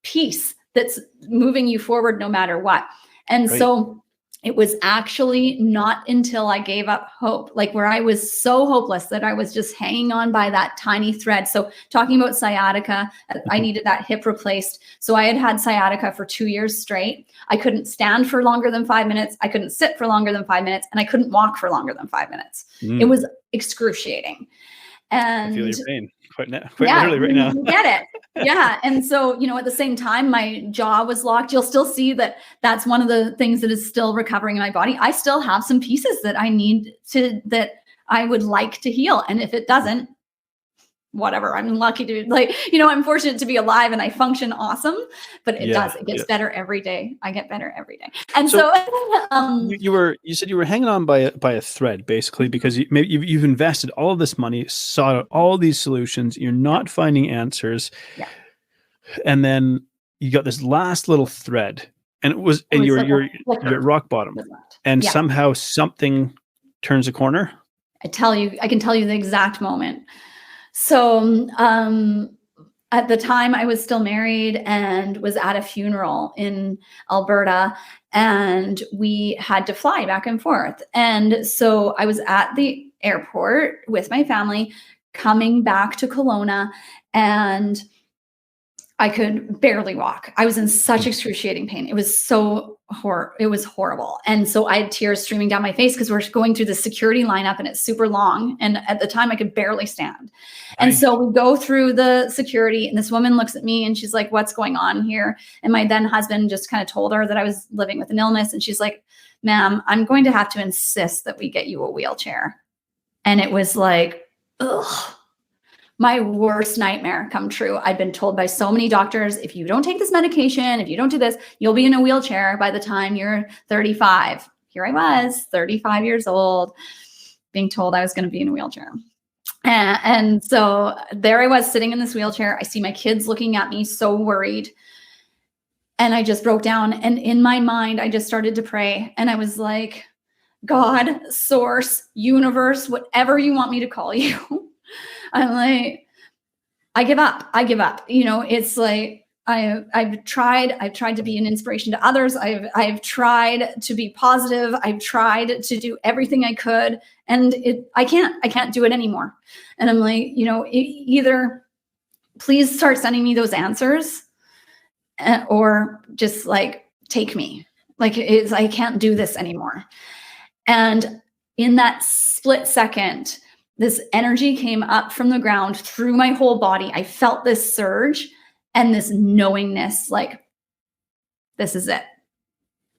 piece that's moving you forward no matter what. And so it was actually not until I gave up hope, like where I was so hopeless that I was just hanging on by that tiny thread. So talking about sciatica, I needed that hip replaced. So I had sciatica for 2 years straight. I couldn't stand for longer than 5 minutes. I couldn't sit for longer than 5 minutes, and I couldn't walk for longer than 5 minutes. It was excruciating. And I feel your pain quite literally right now. You get it. Yeah. And so, at the same time, my jaw was locked. You'll still see that that's one of the things that is still recovering in my body. I still have some pieces that that I would like to heal. And if it doesn't, whatever, I'm lucky to I'm fortunate to be alive and I function awesome, but it gets better every day. I get better every day. And so you said you were hanging on by a thread, basically, because you've invested all of this money, sought out all these solutions. You're not finding answers. Yeah. And then you got this last little thread, and you're at rock bottom, and somehow something turns a corner. I can tell you the exact moment. So at the time I was still married and was at a funeral in Alberta, and we had to fly back and forth. And so I was at the airport with my family coming back to Kelowna, and I could barely walk. I was in such excruciating pain. It was it was horrible. And so I had tears streaming down my face because we're going through the security lineup and it's super long. And at the time I could barely stand. And so we go through the security, and this woman looks at me and she's like, what's going on here? And my then husband just kind of told her that I was living with an illness. And she's like, ma'am, I'm going to have to insist that we get you a wheelchair. And it was like, ugh. My worst nightmare come true. I've been told by so many doctors, if you don't take this medication, if you don't do this, you'll be in a wheelchair by the time you're 35. Here I was, 35 years old, being told I was going to be in a wheelchair. And so there I was sitting in this wheelchair. I see my kids looking at me so worried. And I just broke down. And in my mind, I just started to pray. And I was like, God, source, universe, whatever you want me to call you. I'm like, I give up. It's like, I've tried to be an inspiration to others. I've tried to be positive. I've tried to do everything I could, and I can't do it anymore. And I'm like, either please start sending me those answers, or just like, take me. Like I can't do this anymore. And in that split second, this energy came up from the ground through my whole body. I felt this surge and this knowingness, like, this is it.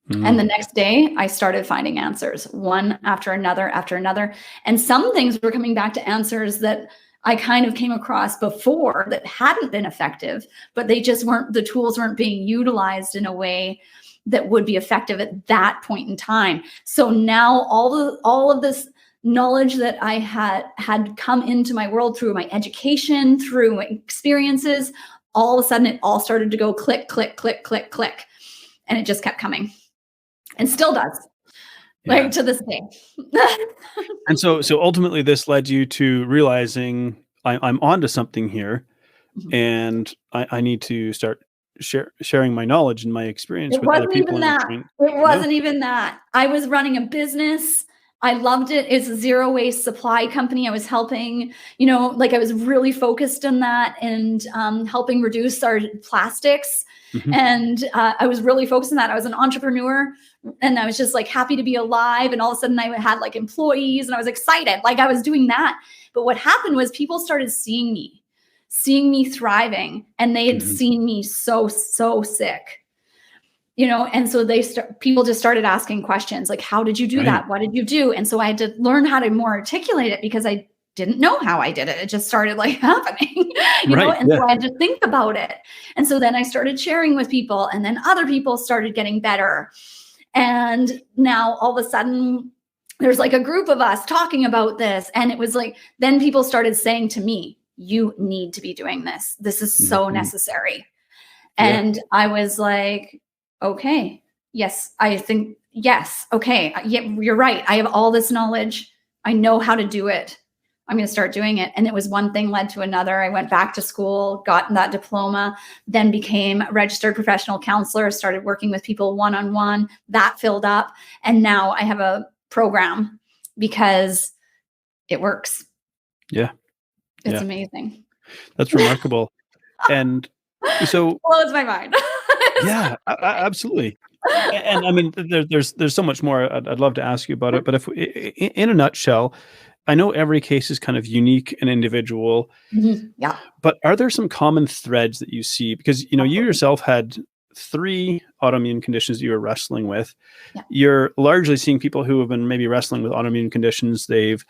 And the next day I started finding answers, one after another. And some things were coming back to answers that I kind of came across before that hadn't been effective, but the tools weren't being utilized in a way that would be effective at that point in time. So now all of this knowledge that I had come into my world through my education, through my experiences, all of a sudden it all started to go click, click, click, click, click. And it just kept coming, and still does, like to this day. And so ultimately this led you to realizing I'm onto something here, and I need to start sharing my knowledge and my experience with other people. It wasn't even that. I was running a business. I loved it. It's a zero waste supply company. I was helping, I was really focused on that and helping reduce our plastics. Mhm. And I was really focused on that. I was an entrepreneur and I was just like happy to be alive. And all of a sudden I had like employees and I was excited. Like I was doing that. But what happened was people started seeing me thriving, and they had Mhm. seen me so sick. And so people just started asking questions like, how did you do Right. that? What did you do? And so I had to learn how to more articulate it because I didn't know how I did it. It just started like happening, Right. and Yeah. so I had to think about it. And so then I started sharing with people, and then other people started getting better. And now all of a sudden there's like a group of us talking about this. And it was like, then people started saying to me, you need to be doing this. This is so Mhm. necessary. Yeah. And I was like, okay, yes, I think, yes, okay, yeah, you're right. I have all this knowledge. I know how to do it. I'm going to start doing it. And it was one thing led to another. I went back to school, got that diploma, then became a registered professional counselor, started working with people one-on-one. That filled up. And now I have a program because it works. Yeah. It's Yeah. amazing. That's remarkable. And so, Blows my mind. yeah, absolutely. And I mean, there's so much more I'd love to ask you about it. But if in a nutshell, I know every case is kind of unique and individual, Yeah. but are there some common threads that you see? Because you yourself had 3 autoimmune conditions that you were wrestling with. Yeah. You're largely seeing people who have been maybe wrestling with autoimmune conditions. They've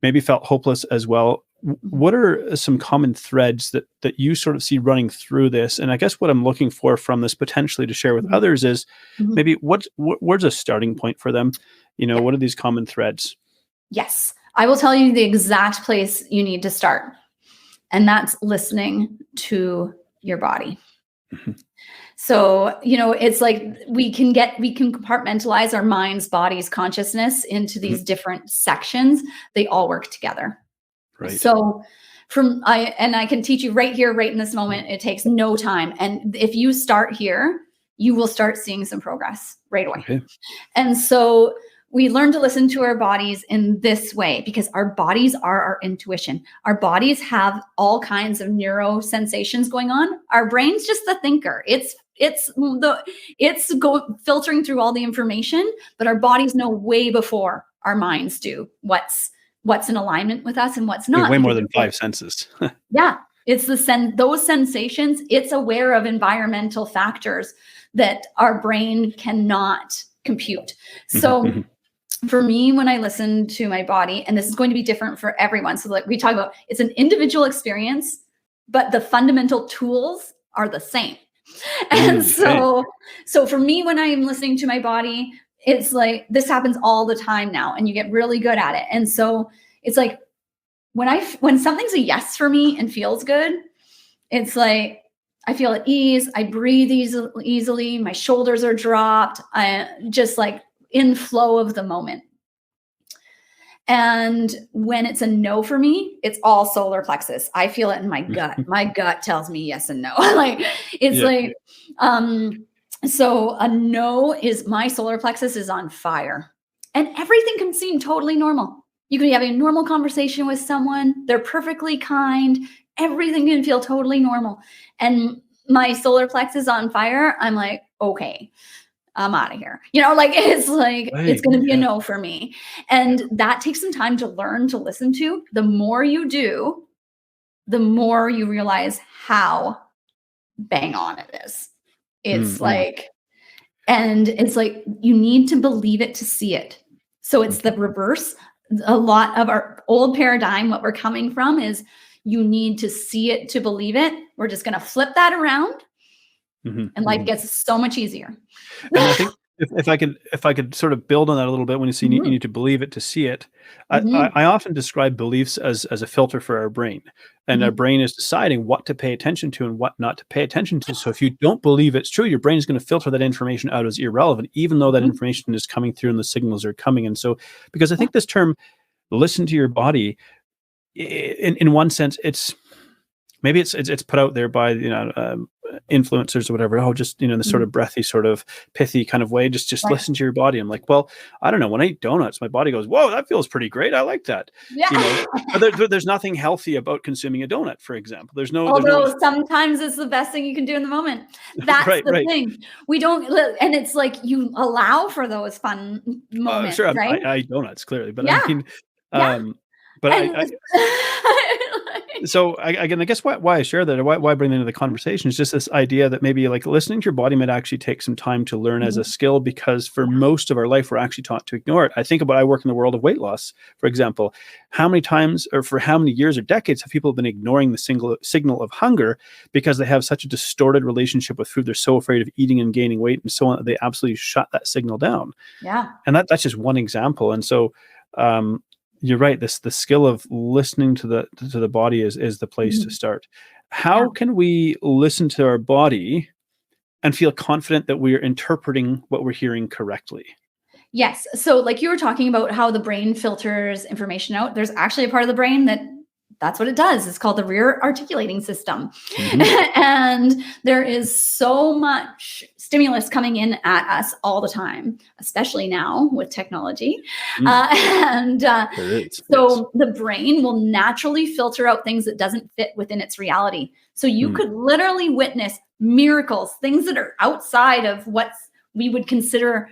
maybe felt hopeless as well. What are some common threads that you sort of see running through this? And I guess what I'm looking for from this potentially to share with others is maybe where's a starting point for them? What are these common threads? Yes. I will tell you the exact place you need to start. And that's listening to your body. Mhm. So, it's like we can compartmentalize our minds, bodies, consciousness into these different sections. They all work together. Right. So I can teach you right here, right in this moment. It takes no time. And if you start here, you will start seeing some progress right away. Okay. And so we learn to listen to our bodies in this way because our bodies are our intuition. Our bodies have all kinds of neuro sensations going on. Our brain's just the thinker. It's filtering through all the information, but our bodies know way before our minds do what's in alignment with us and what's We have not. way more than 5 senses. Yeah, it's those sensations. It's aware of environmental factors that our brain cannot compute. So for me, when I listen to my body, and this is going to be different for everyone. So like we talk about, it's an individual experience, but the fundamental tools are the same. And so for me, when I'm listening to my body, it's like, this happens all the time now, and you get really good at it. And so it's like, when something's a yes for me and feels good, it's like, I feel at ease. I breathe easily. My shoulders are dropped. I just like in flow of the moment. And when it's a no for me, it's all solar plexus. I feel it in my gut. My gut tells me yes and no. So a no is, my solar plexus is on fire, and everything can seem totally normal. You can be having a normal conversation with someone. They're perfectly kind. Everything can feel totally normal. And my solar plexus on fire. I'm like, okay, I'm out of here. It's like, it's going to be a no for me. And that takes some time to learn to listen to. The more you do, the more you realize how bang on it is. It's like, and it's like, you need to believe it to see it. So it's the reverse. A lot of our old paradigm, what we're coming from is, you need to see it to believe it. We're just going to flip that around. And life gets so much easier. And I think if I could sort of build on that a little bit, when you say you need to believe it to see it, I often describe beliefs as a filter for our brain, and our brain is deciding what to pay attention to and what not to pay attention to. So if you don't believe it's true, your brain is going to filter that information out as irrelevant, even though that information is coming through and the signals are coming. And so, because I think this term, listen to your body, in one sense, it's put out there by influencers or whatever, oh, just, in this sort of breathy, sort of pithy kind of way, just Right. listen to your body. I'm like, well, I don't know. When I eat donuts, my body goes, whoa, that feels pretty great. I like that. Yeah. But there's nothing healthy about consuming a donut, for example. There's no Although sometimes it's the best thing you can do in the moment. That's right, the right. thing. We don't, and it's like you allow for those fun moments, Sure, right? I eat donuts clearly, but I Yeah. mean, Yeah. but And so again, I guess why I share that, or why I bring that into the conversation, is just this idea that maybe like listening to your body might actually take some time to learn as a skill, because for most of our life, we're actually taught to ignore it. I work in the world of weight loss, for example. How many times, or for how many years or decades, have people been ignoring the signal of hunger because they have such a distorted relationship with food? They're so afraid of eating and gaining weight and so on, that they absolutely shut that signal down. yeah. And that's just one example. And so, you're right. The skill of listening to the body is the place to start. How can we listen to our body and feel confident that we're interpreting what we're hearing correctly? Yes. So like you were talking about how the brain filters information out, there's actually a part of the brain that's what it does. It's called the rear articulating system. And there is so much stimulus coming in at us all the time, especially now with technology. The brain will naturally filter out things that doesn't fit within its reality. So you could literally witness miracles, things that are outside of what we would consider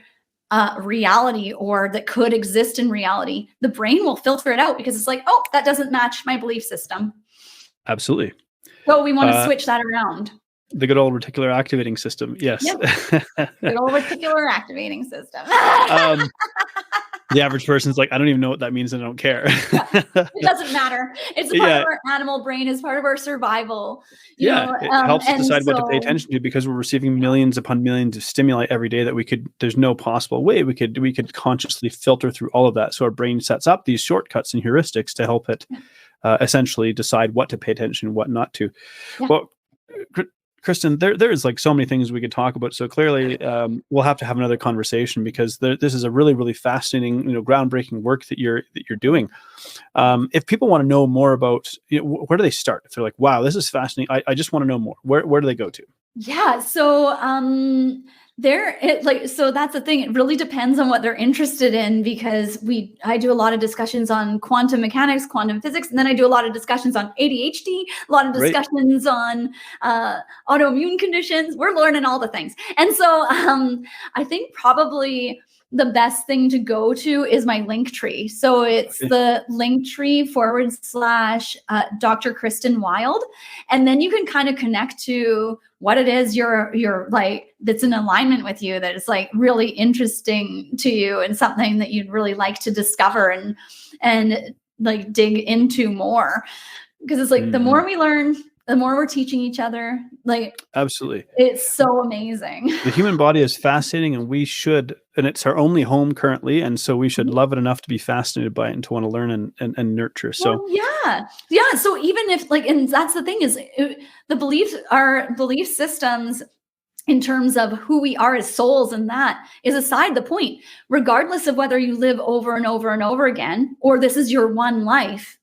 reality, or that could exist in reality. The brain will filter it out because it's like, oh, that doesn't match my belief system. Absolutely. So we want to switch that around. The good old reticular activating system. Yes. Yep. Good old reticular activating system. The average person's like, I don't even know what that means and I don't care. It doesn't matter. It's a part of our animal brain. It's part of our survival. It helps us decide what to pay attention to, because we're receiving millions upon millions of stimuli every day that there's no possible way we could consciously filter through all of that. So our brain sets up these shortcuts and heuristics to help it essentially decide what to pay attention and what not to. Yeah. Well, Kristin, there is like so many things we could talk about. So clearly, we'll have to have another conversation, because this is a really, really fascinating, groundbreaking work that you're doing. If people want to know more about, where do they start? If they're like, wow, this is fascinating, I just want to know more. Where do they go to? Yeah. So so that's the thing. It really depends on what they're interested in, because I do a lot of discussions on quantum mechanics, quantum physics, and then I do a lot of discussions on ADHD, a lot of discussions on autoimmune conditions. We're learning all the things. And so I think probably the best thing to go to is my link tree. So it's the link tree / Dr. Kristin Wild. And then you can kind of connect to what it is you're like, that's in alignment with you, that is like really interesting to you and something that you'd really like to discover and like dig into more. Because it's like the more we learn, the more we're teaching each other. Like, absolutely, it's so amazing. The human body is fascinating, and it's our only home currently, and so we should love it enough to be fascinated by it and to want to learn and nurture. So yeah. So even if and that's the thing, is our belief systems in terms of who we are as souls, and that is aside the point. Regardless of whether you live over and over and over again, or this is your one life,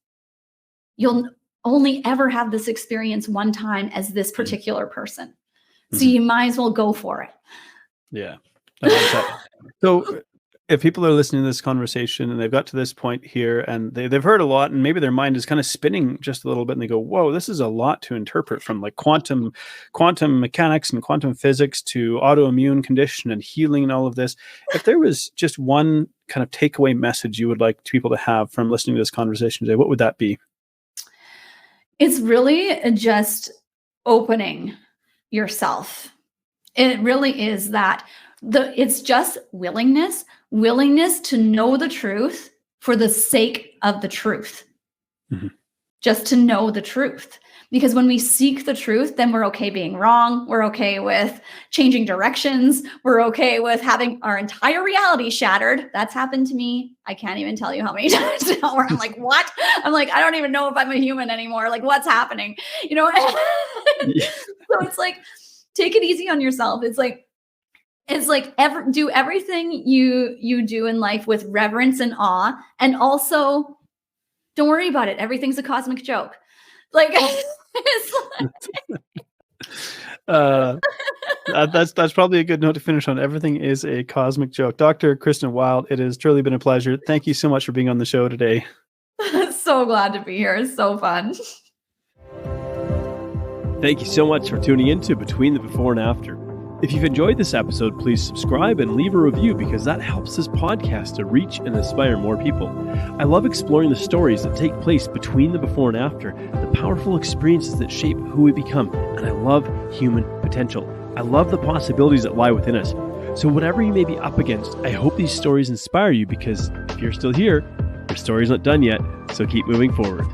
you'll only ever have this experience one time as this particular person. So you might as well go for it. Yeah. I like that. So if people are listening to this conversation and they've got to this point here and they've heard a lot, and maybe their mind is kind of spinning just a little bit, and they go, whoa, this is a lot to interpret, from like quantum mechanics and quantum physics to autoimmune condition and healing and all of this. If there was just one kind of takeaway message you would like people to have from listening to this conversation today, what would that be? It's really just opening yourself. It really is that. It's just willingness to know the truth for the sake of the truth. Just to know the truth. Because when we seek the truth, then we're okay being wrong. We're okay with changing directions. We're okay with having our entire reality shattered. That's happened to me. I can't even tell you how many times now where I'm like, what? I'm like, I don't even know if I'm a human anymore. Like, what's happening? So it's like, take it easy on yourself. It's like do everything you do in life with reverence and awe, and also don't worry about it. Everything's a cosmic joke. Like, That's probably a good note to finish on. Everything is a cosmic joke. Dr. Kristin Wild, it has truly been a pleasure. Thank you so much for being on the show today. So glad to be here. It's so fun. Thank you so much for tuning in to Between the Before and After. If you've enjoyed this episode, please subscribe and leave a review because that helps this podcast to reach and inspire more people. I love exploring the stories that take place between the before and after, the powerful experiences that shape who we become, and I love human potential. I love the possibilities that lie within us. So whatever you may be up against, I hope these stories inspire you because if you're still here, your story's not done yet, so keep moving forward.